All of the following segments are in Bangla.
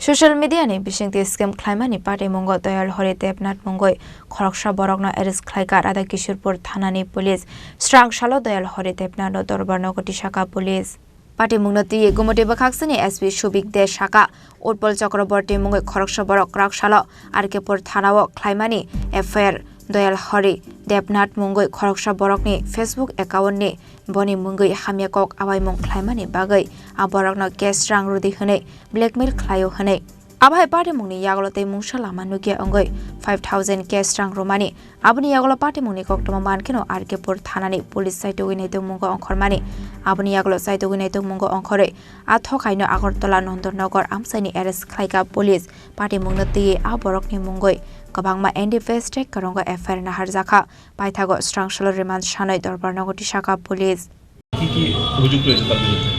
Social media ni bising ti scam khlaimani party mongo Dayal Hori Debnath mongoi khoroksha borokna arrest khlaika Radha Kishorpur thanani police strang shalo Dayal Hori Debnath dorbarno goti shaka police party mungna ti gumote bakhaksani SP Shubik De shaka Utpal Chakraborty mongoi khoroksha borok rakshala Arkepur thanao khlaimani FIR Dayal Hori Debnath mongoi khoroksha borokni Facebook account ni boni mungoi hamiakok abai mong khlaimani bagai aborokno cash rang rudi hone blackmail khlayo hone abai party mungni yagolote mungshala manukia ongoi 5000 cash rang romani abuni yagolo party mungni koktoma mankeno Arkepur thanani police site winai to mungo onkhormani abuni yagolo site winai to mungo onkhore athokaino Agartala Nandanagar amsani arrest khlaika police party mungnati aborokni mungoi Kabangma NDFS check karonga FIR na harjaka paithago structural remand shanoi dorbarnagoti shaka police কি অভিযোগ রয়েছে তার বিরুদ্ধে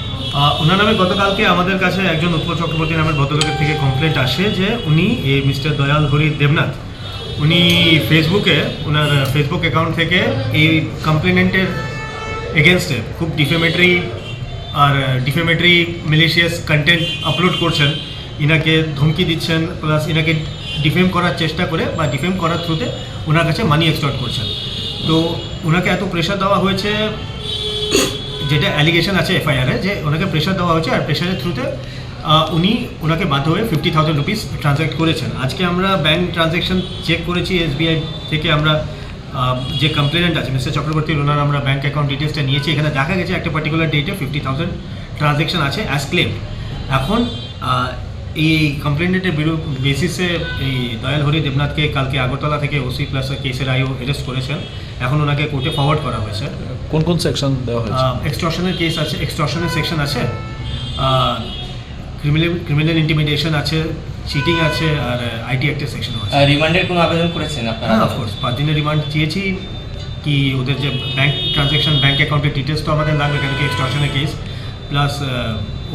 ওনার নামে গতকালকে আমাদের কাছে একজন উৎপল চক্রবর্তী নামের ভদ্রলোকের থেকে কমপ্লেন্ট আসে যে উনি এই মিস্টার দয়াল হরি দেবনাথ উনি ফেসবুকে ওনার ফেসবুক অ্যাকাউন্ট থেকে এই কমপ্লেনেন্টের এগেইনস্টে খুব ডিফেমেটরি ম্যালিশিয়াস কন্টেন্ট আপলোড করছেন ইনাকে ধমকি দিচ্ছেন প্লাস ইনাকে ডিফেম করার চেষ্টা করে বা ডিফেম করার থ্রুতে ওনার কাছে মানি এক্সটর্ট করছেন তো ওনাকে এত প্রেশার দেওয়া হয়েছে যেটা অ্যালিগেশন আছে এফআইআরে যে ওনাকে প্রেশার দেওয়া হয়েছে আর প্রেশারের থ্রুতে উনি ওনাকে বাধ্য হয়ে 50,000 রুপিস ট্রানজ্যাক্ট করেছেন আজকে আমরা ব্যাঙ্ক ট্রানজ্যাকশন চেক করেছি এসবিআই থেকে আমরা যে কমপ্লেনেন্ট আছে মিস্টার চক্রবর্তীর ওনার আমরা ব্যাঙ্ক অ্যাকাউন্ট ডিটেলসটা নিয়েছি এখানে দেখা গেছে একটা পার্টিকুলার ডেটে 50,000 ট্রানজ্যাকশন আছে অ্যাজ ক্লেম এখন এই কমপ্লেনেন্টের বেসিসে এই দয়াল হরি দেবনাথকে কালকে আগরতলা থেকে ওসি প্লাস কেসের আইও অ্যারেস্ট করেছেন এখন ওনাকে কোর্টে ফরওয়ার্ড করা হয়েছে কোন কোন সেকশন দেওয়া হয়েছে এক্সটর্শনের কেস আছে এক্সটর্শনের সেকশন আছে ক্রিমিনাল ইন্টিমিডেশন আছে চিটিং আছে আর আইটি অ্যাক্টের সেকশন আছে রিমান্ডের কোনো আবেদন করেছেন আপনারা হ্যাঁ অফকোর্স 5 দিনের রিমান্ড চেয়েছি কি ওদের যে ব্যাংক ট্রানজ্যাকশন ব্যাংক অ্যাকাউন্টের ডিটেলস তো আমাদের লাগবে কেন কি এক্সটর্শনের কেস প্লাস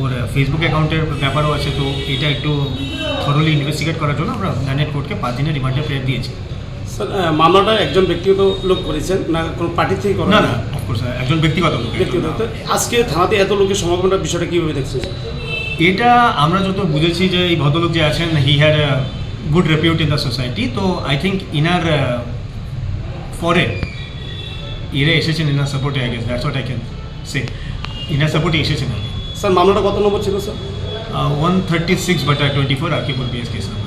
ওর ফেসবুক অ্যাকাউন্টের ব্যাপারও আছে তো এটা একটু থরলি ইনভেস্টিগেট করার জন্য আমরা ম্যানেট কোর্টকে 5 দিনের রিমান্ডের প্রেয়ার দিয়েছি স্যার মামলাটা একজন ব্যক্তিগত লোক করেছেন না কোনো পার্টি থেকে করেন না অফকোর্স একজন ব্যক্তিগত লোক ব্যক্তিগত আজকে থানাতে এত লোকের সমাগমটা বিষয়টা কীভাবে দেখছেন এটা আমরা যত বুঝেছি যে এই ভদ্রলোক যে আছেন he had good repute in the society তো আই থিঙ্ক ইনার ফরে এরা এসেছেন ইনার সাপোর্টে I guess that's what I can say ইনার সাপোর্টে এসেছেন স্যার মামলাটা কত নম্বর ছিল sir 136/24 Arkipur PS case number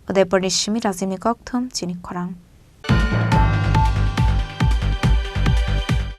Udaipur Nishimi Razimi Kokthum Chinik Khorang